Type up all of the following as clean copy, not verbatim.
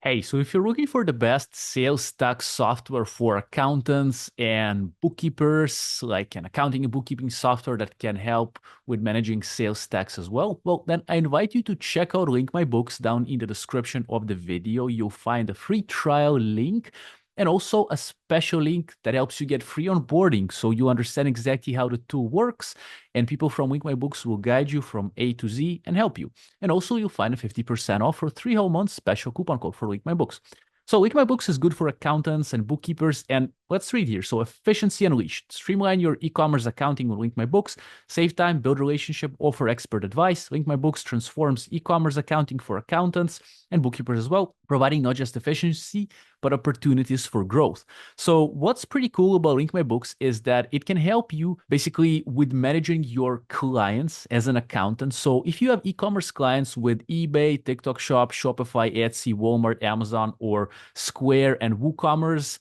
Hey, so if you're looking for the best sales tax software for accountants and bookkeepers, like an accounting and bookkeeping software that can help with managing sales tax as well, then I invite you to check out Link My Books down in the description of the video. You'll find a free trial link and also a special link that helps you get free onboarding so you understand exactly how the tool works, and people from Link My Books will guide you from A to Z and help you. And also, you'll find a 50% off for 3 whole months special coupon code for Link My Books. So Link My Books is good for accountants and bookkeepers. And let's read here. So efficiency unleashed. Streamline your e-commerce accounting with Link My Books. Save time, build relationship, offer expert advice. Link My Books transforms e-commerce accounting for accountants and bookkeepers as well, providing not just efficiency, but opportunities for growth. So what's pretty cool about Link My Books is that it can help you basically with managing your clients as an accountant. So if you have e-commerce clients with eBay, TikTok Shop, Shopify, Etsy, Walmart, Amazon, or Square and WooCommerce,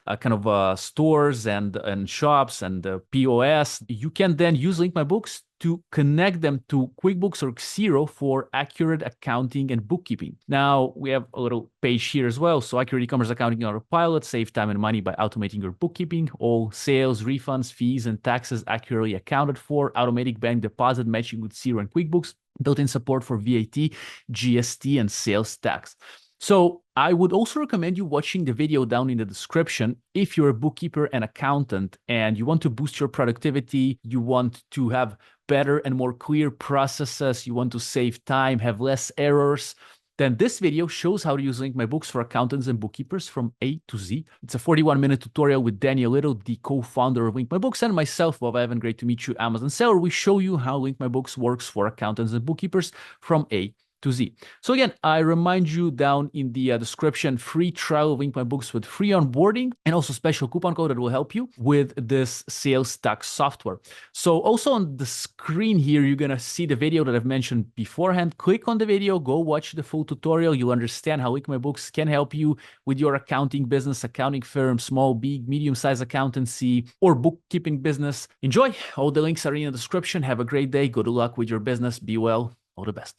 stores and shops and POS, you can then use Link My Books to connect them to QuickBooks or Xero for accurate accounting and bookkeeping. Now, we have a little page here as well. So accurate e-commerce accounting on Autopilot, save time and money by automating your bookkeeping, all sales, refunds, fees, and taxes accurately accounted for, automatic bank deposit matching with Xero and QuickBooks, built-in support for VAT, GST, and sales tax. So I would also recommend you watching the video down in the description if you're a bookkeeper and accountant and you want to boost your productivity, you want to have better and more clear processes, you want to save time, have less errors, then this video shows how to use Link My Books for accountants and bookkeepers from A to Z. It's a 41-minute tutorial with Daniel Little, the co-founder of Link My Books, and myself, Bob Evan. Great to meet you, Amazon seller. We show you how Link My Books works for accountants and bookkeepers from A to Z. So again, I remind you down in the description, free trial of Link My Books with free onboarding and also special coupon code that will help you with this sales tax software. So also on the screen here, you're going to see the video that I've mentioned beforehand. Click on the video, go watch the full tutorial. You'll understand how Link My Books can help you with your accounting business, accounting firm, small, big, medium-sized accountancy, or bookkeeping business. Enjoy. All the links are in the description. Have a great day. Good luck with your business. Be well. All the best.